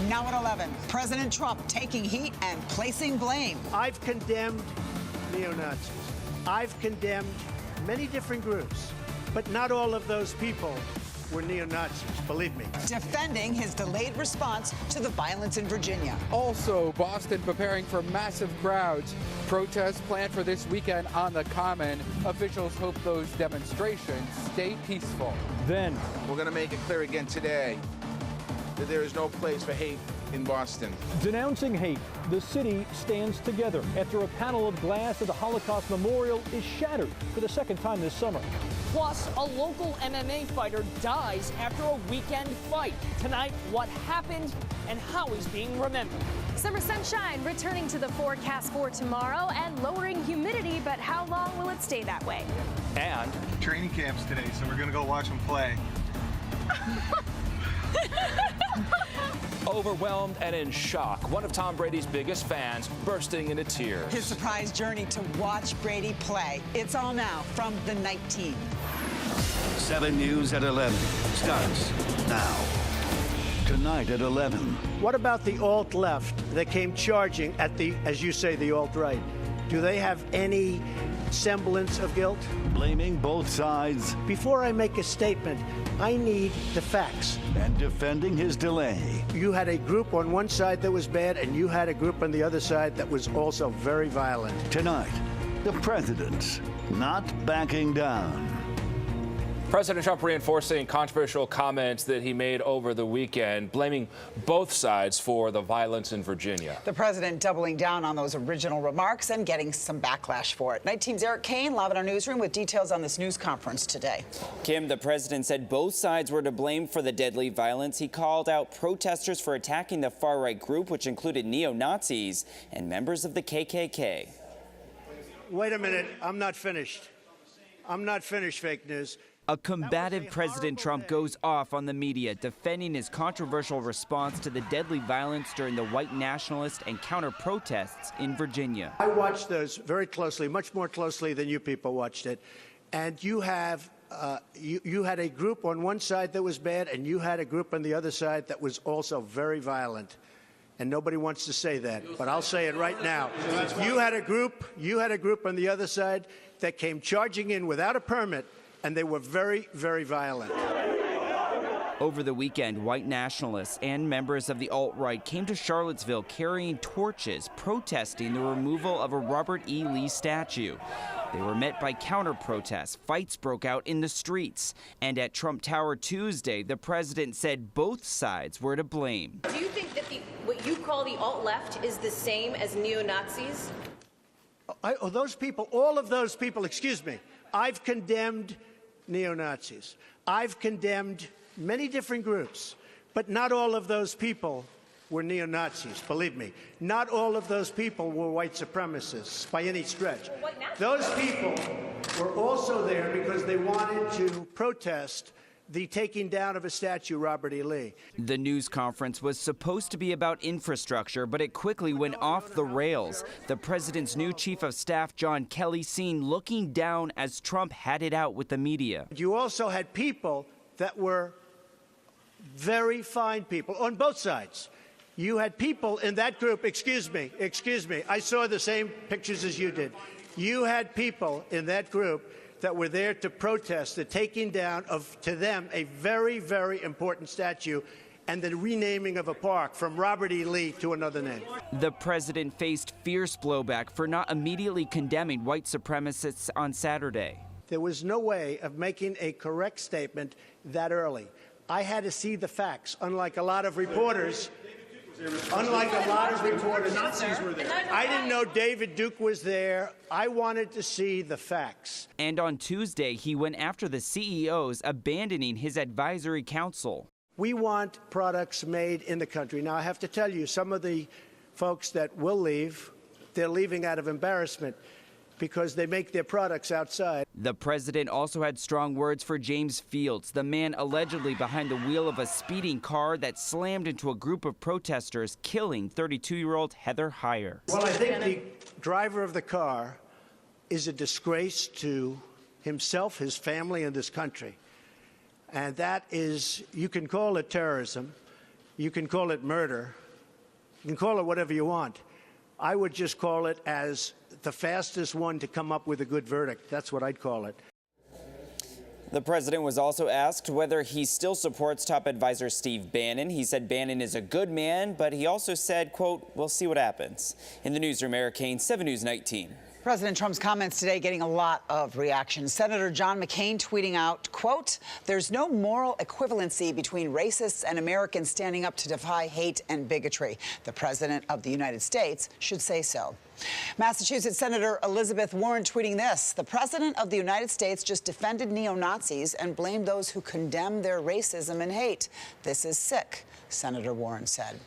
Now at 11, President Trump taking heat and placing blame. I've condemned neo-Nazis. I've condemned many different groups, but not all of those people were neo-Nazis, believe me. Defending his delayed response to the violence in Virginia. Also, Boston preparing for massive crowds. Protests planned for this weekend on the Common. Officials hope those demonstrations stay peaceful. Then, we're going to make it clear again today that there is no place for hate in Boston. denouncing hate, the city stands together after a panel of glass at the Holocaust Memorial is shattered for the second time this summer. Plus, a local MMA fighter dies after a weekend fight. Tonight, what happened and how he's being remembered. Summer sunshine returning to the forecast for tomorrow and lowering humidity, but how long will it stay that way? And training camps today, so we're going to go watch them play. Overwhelmed and in shock, one of Tom Brady's biggest fans bursting into tears. His surprise journey to watch Brady play. It's all now from the Night Team. 7 News at 11 starts now. Tonight at 11. What about the alt-left that came charging at the, as you say, the alt-right? Do they have any semblance of guilt? Blaming both sides. Before I make a statement, I need the facts. And defending his delay. You had a group on one side that was bad, and you had a group on the other side that was also very violent. Tonight, the president's not backing down. President Trump reinforcing controversial comments that he made over the weekend, blaming both sides for the violence in Virginia. The president doubling down on those original remarks and getting some backlash for it. Night Team's Eric Kane live in our newsroom with details on this news conference today. Kim, the president said both sides were to blame for the deadly violence. He called out protesters for attacking the far-right group, which included neo-Nazis and members of the KKK. Wait a minute. I'm not finished. I'm not finished, fake news. A combative President Trump goes off on the media, defending his controversial response to the deadly violence during the white nationalist and counter-protests in Virginia. I watched those very closely, much more closely than you people watched it. And you have, you had a group on one side that was bad, and you had a group on the other side that was also very violent. And nobody wants to say that, but I'll say it right now. You had a group on the other side that came charging in without a permit, and they were very, very violent. Over the weekend, white nationalists and members of the alt-right came to Charlottesville carrying torches, protesting the removal of a Robert E. Lee statue. They were met by counter-protests. Fights broke out in the streets. And at Trump Tower Tuesday, the president said both sides were to blame. Do you think that what you call the alt-left is the same as neo-Nazis? Those people, all of those people, excuse me, I've condemned neo-Nazis. I've condemned many different groups, but not all of those people were neo-Nazis, believe me. Not all of those people were white supremacists by any stretch. Those people were also there because they wanted to protest the taking down of a statue, Robert E. Lee. The news conference was supposed to be about infrastructure, but it quickly went off the rails. The president's new chief of staff, John Kelly, seen looking down as Trump had it out with the media. You also had people that were very fine people on both sides. You had people in that group, excuse me, I saw the same pictures as you did. You had people in that group that were there to protest the taking down of, to them, a very, very important statue and the renaming of a park from Robert E. Lee to another name. The president faced fierce blowback for not immediately condemning white supremacists on Saturday. There was no way of making a correct statement that early. I had to see the facts, unlike a lot of reporters. I didn't know David Duke was there. I wanted to see the facts. And on Tuesday, he went after the CEOs abandoning his advisory council. We want products made in the country. Now, I have to tell you, some of the folks that will leave, they're leaving out of embarrassment because they make their products outside. The president also had strong words for James Fields, the man allegedly behind the wheel of a speeding car that slammed into a group of protesters, killing 32-year-old Heather Heyer. Well, I think the driver of the car is a disgrace to himself, his family, and this country. And that is, you can call it terrorism, You can call it murder. You can call it whatever you want. I would just call it as the fastest one to come up with a good verdict. That's what I'd call it. The president was also asked whether he still supports top advisor Steve Bannon. He said Bannon is a good man, but he also said, quote, "We'll see what happens." In the newsroom, Eric Kane, 7 News 19. President Trump's comments today getting a lot of reaction. Senator John McCain tweeting out, quote, "There's no moral equivalency between racists and Americans standing up to defy hate and bigotry. The President of the United States should say so." Massachusetts Senator Elizabeth Warren tweeting this: "The President of the United States just defended neo-Nazis and blamed those who condemn their racism and hate. This is sick," Senator Warren said.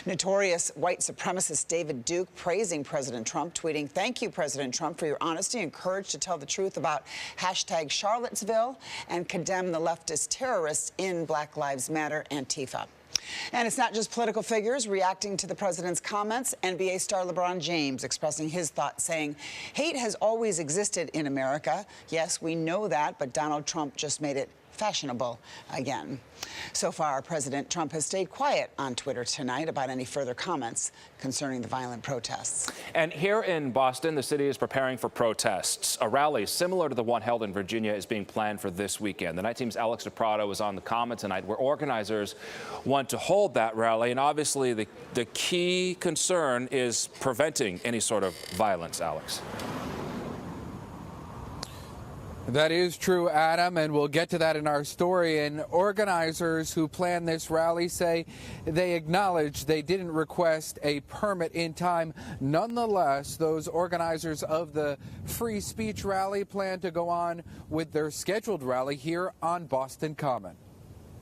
Notorious white supremacist David Duke praising President Trump, tweeting, "Thank you, President Trump, for your honesty and courage to tell the truth about hashtag Charlottesville and condemn the leftist terrorists in Black Lives Matter, Antifa." And it's not just political figures reacting to the president's comments. NBA star LeBron James expressing his thoughts, saying, "Hate has always existed in America. Yes, we know that, but Donald Trump just made it fashionable again." So far, President Trump has stayed quiet on Twitter tonight about any further comments concerning the violent protests. And here in Boston, the city is preparing for protests. A rally similar to the one held in Virginia is being planned for this weekend. The Night Team's Alex DePrado was on the Common tonight, where organizers want to hold that rally. And obviously, the key concern is preventing any sort of violence, Alex. That is true, Adam, and we'll get to that in our story. And organizers who planned this rally say they acknowledge they didn't request a permit in time. Nonetheless, those organizers of the free speech rally plan to go on with their scheduled rally here on Boston Common.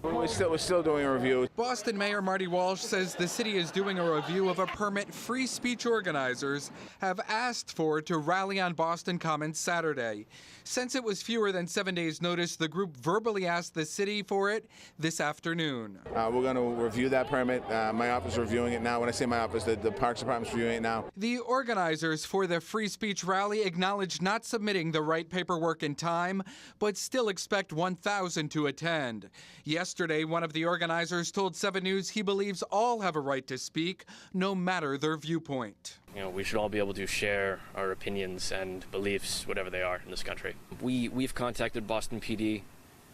We're still doing a review. Boston Mayor Marty Walsh says the city is doing a review of a permit free speech organizers have asked for to rally on Boston Common Saturday. Since it was fewer than 7 days' notice, the group verbally asked the city for it this afternoon. We're going to review that permit. My office is reviewing it now. When I say my office, the Parks Department's reviewing it now. The organizers for the free speech rally acknowledged not submitting the right paperwork in time, but still expect 1,000 to attend. Yesterday, one of the organizers told 7 News he believes all have a right to speak, no matter their viewpoint. You know, we should all be able to share our opinions and beliefs, whatever they are, in this country. We've contacted Boston PD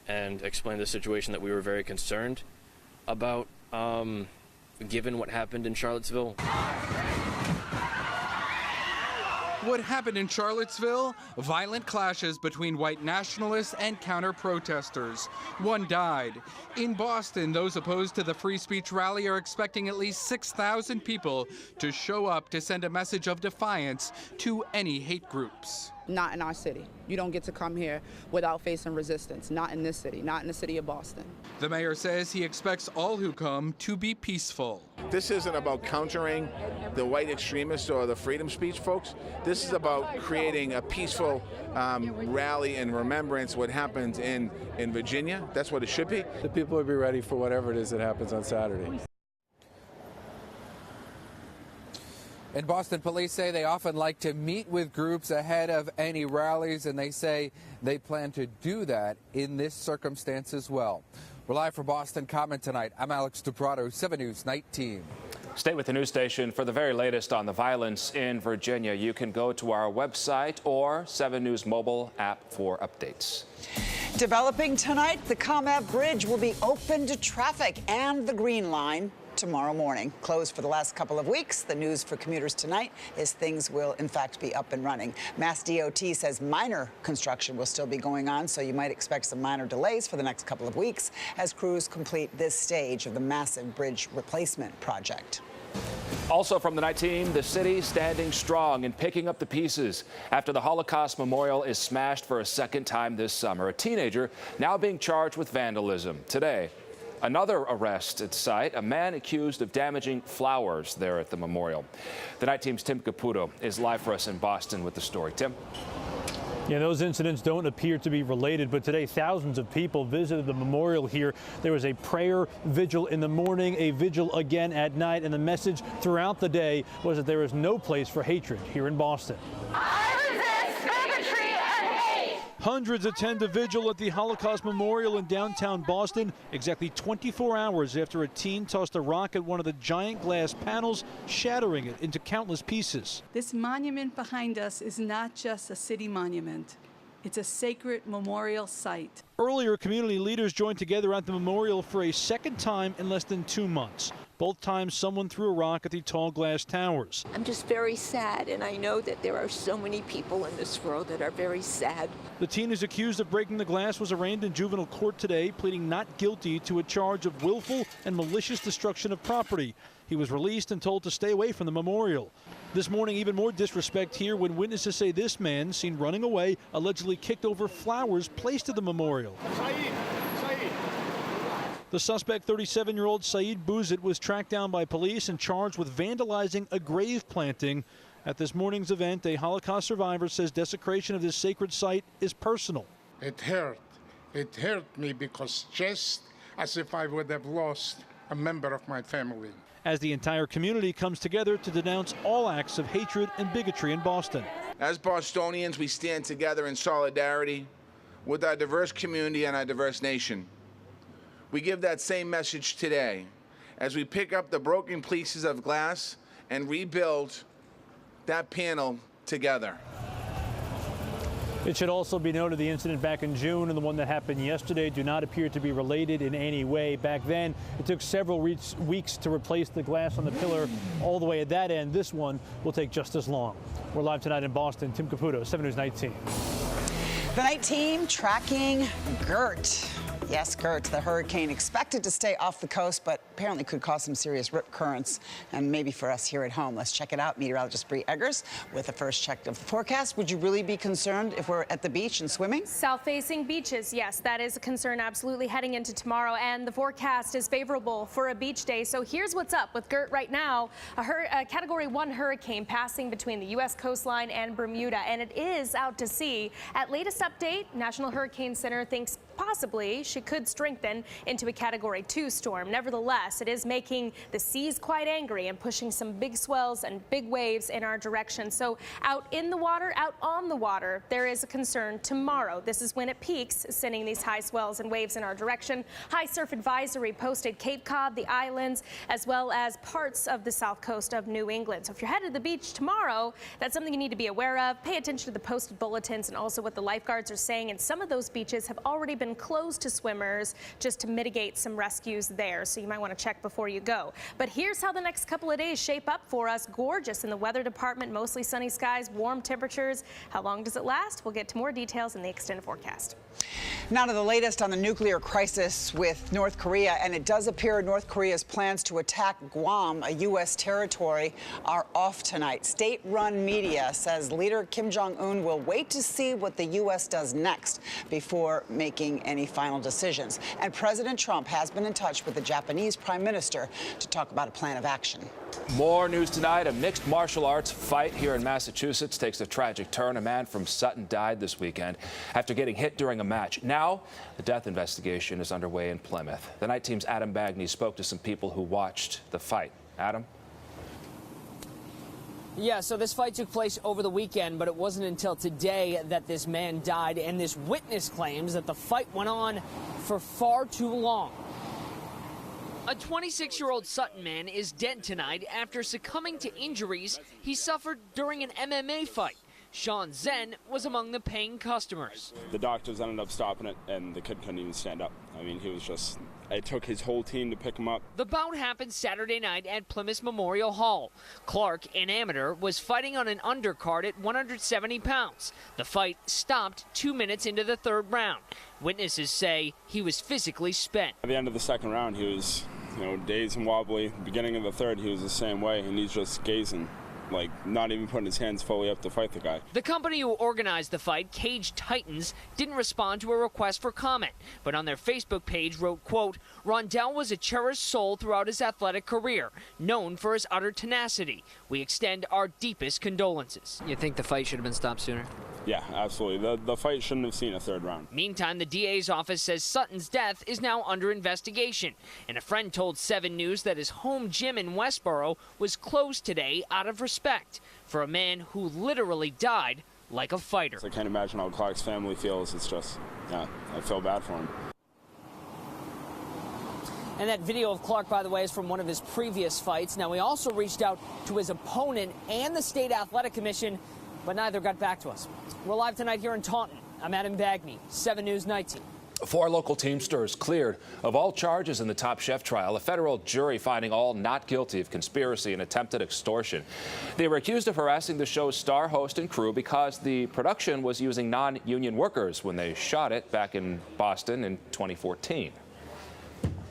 and explained the situation, that we were very concerned about, given what happened in Charlottesville. What happened in Charlottesville? Violent clashes between white nationalists and counter-protesters. One died. In Boston, those opposed to the free speech rally are expecting at least 6,000 people to show up to send a message of defiance to any hate groups. Not in our city. You don't get to come here without facing resistance. Not in this city, not in the city of Boston. The mayor says he expects all who come to be peaceful. This isn't about countering the white extremists or the freedom speech folks. This is about creating a peaceful rally in remembrance of what happened in Virginia. That's what it should be. The people will be ready for whatever it is that happens on Saturday. And Boston police say they often like to meet with groups ahead of any rallies, and they say they plan to do that in this circumstance as well. We're live from Boston Common tonight. I'm Alex DePrado, 7 News 19. Stay with the news station for the very latest on the violence in Virginia. You can go to our website or 7 News mobile app for updates. Developing tonight, the ComEd Bridge will be open to traffic and the Green Line tomorrow morning. Closed for the last couple of weeks. The news for commuters tonight is things will, in fact, be up and running. Mass DOT says minor construction will still be going on, so you might expect some minor delays for the next couple of weeks as crews complete this stage of the massive bridge replacement project. Also from the night team, the city standing strong and picking up the pieces after the Holocaust Memorial is smashed for a second time this summer. A teenager now being charged with vandalism. Today, another arrest at site, a man accused of damaging flowers there at the memorial. The night team's Tim Caputo is live for us in Boston with the story. Tim? Yeah, those incidents don't appear to be related, but today thousands of people visited the memorial here. There was a prayer vigil in the morning, a vigil again at night, and the message throughout the day was that there is no place for hatred here in Boston. I resist bigotry and hate. Hundreds attend a vigil at the Holocaust Memorial in downtown Boston, exactly 24 hours after a teen tossed a rock at one of the giant glass panels, shattering it into countless pieces. This monument behind us is not just a city monument. It's a sacred memorial site. Earlier, community leaders joined together at the memorial for a second time in less than 2 months. Both times, someone threw a rock at the tall glass towers. I'm just very sad, and I know that there are so many people in this world that are very sad. The teen who's accused of breaking the glass was arraigned in juvenile court today, pleading not guilty to a charge of willful and malicious destruction of property. He was released and told to stay away from the memorial. This morning, even more disrespect here when witnesses say this man, seen running away, allegedly kicked over flowers placed at the memorial. The suspect, 37-year-old Saeed Bouzid, was tracked down by police and charged with vandalizing a grave planting. At this morning's event, a Holocaust survivor says desecration of this sacred site is personal. It hurt. It hurt me because just as if I would have lost a member of my family. As the entire community comes together to denounce all acts of hatred and bigotry in Boston. As Bostonians, we stand together in solidarity with our diverse community and our diverse nation. We give that same message today as we pick up the broken pieces of glass and rebuild that panel together. It should also be noted the incident back in June and the one that happened yesterday do not appear to be related in any way. Back then, it took several weeks to replace the glass on the pillar all the way at that end. This one will take just as long. We're live tonight in Boston. Tim Caputo, 7 News 19. The night team tracking Gert. Yes, Gert, the hurricane expected to stay off the coast, but apparently could cause some serious rip currents, and maybe for us here at home. Let's check it out. Meteorologist Bree Eggers with the first check of the forecast. Would you really be concerned if we're at the beach and swimming? South-facing beaches, yes, that is a concern absolutely heading into tomorrow, and the forecast is favorable for a beach day. So here's what's up with Gert right now. A Category 1 hurricane passing between the U.S. coastline and Bermuda, and it is out to sea. At latest update, National Hurricane Center thinks possibly she could strengthen into a Category 2 storm. Nevertheless, it is making the seas quite angry and pushing some big swells and big waves in our direction. So out in the water, out on the water, there is a concern tomorrow. This is when it peaks, sending these high swells and waves in our direction. High surf advisory posted Cape Cod, the islands, as well as parts of the south coast of New England. So if you're headed to the beach tomorrow, that's something you need to be aware of. Pay attention to the posted bulletins and also what the lifeguards are saying. And some of those beaches have already been closed to swimmers just to mitigate some rescues there. So you might want to check before you go. But here's how the next couple of days shape up for us. Gorgeous in the weather department, mostly sunny skies, warm temperatures. How long does it last? We'll get to more details in the extended forecast. Now to the latest on the nuclear crisis with North Korea, and it does appear North Korea's plans to attack Guam, a U.S. territory, are off tonight. State-run media says leader Kim Jong-un will wait to see what the U.S. does next before making any final decisions. And President Trump has been in touch with the Japanese Prime Minister to talk about a plan of action. More news tonight. A mixed martial arts fight here in Massachusetts takes a tragic turn. A man from Sutton died this weekend after getting hit during a match. Now, the death investigation is underway in Plymouth. The night team's Adam Bagney spoke to some people who watched the fight. Adam? Yeah, so this fight took place over the weekend, but it wasn't until today that this man died, and this witness claims that the fight went on for far too long. A 26-year-old Sutton man is dead tonight after succumbing to injuries he suffered during an MMA fight. Sean Zen was among the paying customers. The doctors ended up stopping it, and the kid couldn't even stand up. I mean, he was just, it took his whole team to pick him up. The bout happened Saturday night at Plymouth Memorial Hall. Clark, an amateur, was fighting on an undercard at 170 pounds. The fight stopped 2 minutes into the third round. Witnesses say he was physically spent. At the end of the second round, he was, dazed and wobbly. Beginning of the third, he was the same way, and he's just gazing, like not even putting his hands fully up to fight the guy. The company who organized the fight, Cage Titans, didn't respond to a request for comment, but on their Facebook page wrote, quote, Rondell was a cherished soul throughout his athletic career, known for his utter tenacity. We extend our deepest condolences. You think the fight should have been stopped sooner? Yeah, absolutely. The fight shouldn't have seen a third round. Meantime, the DA's office says Sutton's death is now under investigation. And a friend told 7 News that his home gym in Westboro was closed today out of respect for a man who literally died like a fighter. I can't imagine how Clark's family feels. It's just, yeah, I feel bad for him. And that video of Clark, by the way, is from one of his previous fights. Now, we also reached out to his opponent and the State Athletic Commission, but neither got back to us. We're live tonight here in Taunton. I'm Adam Bagney, 7 News Night Team. 4 local Teamsters cleared of all charges in the Top Chef trial, a federal jury finding all not guilty of conspiracy and attempted extortion. They were accused of harassing the show's star host and crew because the production was using non-union workers when they shot it back in Boston in 2014.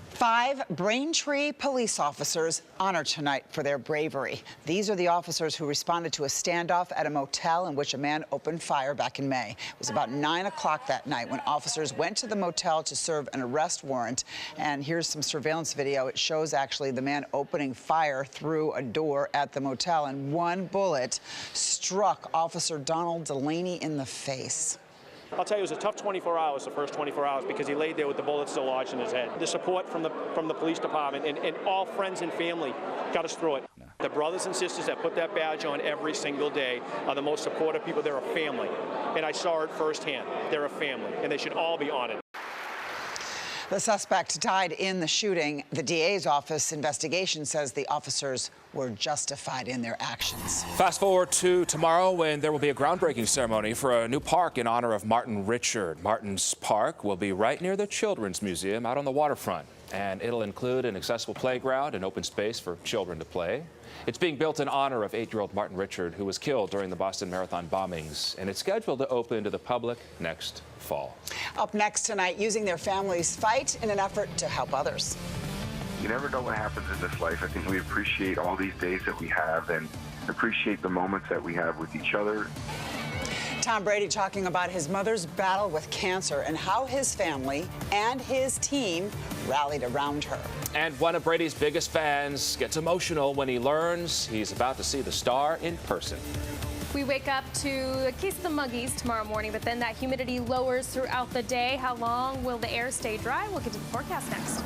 5 Braintree police officers honored tonight for their bravery. These are the officers who responded to a standoff at a motel in which a man opened fire back in May. It was about 9 o'clock that night when officers went to the motel to serve an arrest warrant. And here's some surveillance video. It shows actually the man opening fire through a door at the motel, and one bullet struck Officer Donald Delaney in the face. I'll tell you, it was a tough 24 hours, the first 24 hours, because he laid there with the bullet still lodged in his head. The support from the police department and all friends and family got us through it. The brothers and sisters that put that badge on every single day are the most supportive people. They're a family, and I saw it firsthand. They're a family, and they should all be honored. The suspect died in the shooting. The DA's office investigation says the officers were justified in their actions. Fast forward to tomorrow when there will be a groundbreaking ceremony for a new park in honor of Martin Richard. Martin's Park will be right near the Children's Museum out on the waterfront, and it'll include an accessible playground and open space for children to play. It's being built in honor of 8-year-old Martin Richard, who was killed during the Boston Marathon bombings, and it's scheduled to open to the public next fall. Up next tonight, using their families' fight in an effort to help others. You never know what happens in this life. I think we appreciate all these days that we have and appreciate the moments that we have with each other. Tom Brady talking about his mother's battle with cancer and how his family and his team rallied around her. And one of Brady's biggest fans gets emotional when he learns he's about to see the star in person. We wake up to a case of the muggies tomorrow morning, but then that humidity lowers throughout the day. How long will the air stay dry? We'll get to the forecast next.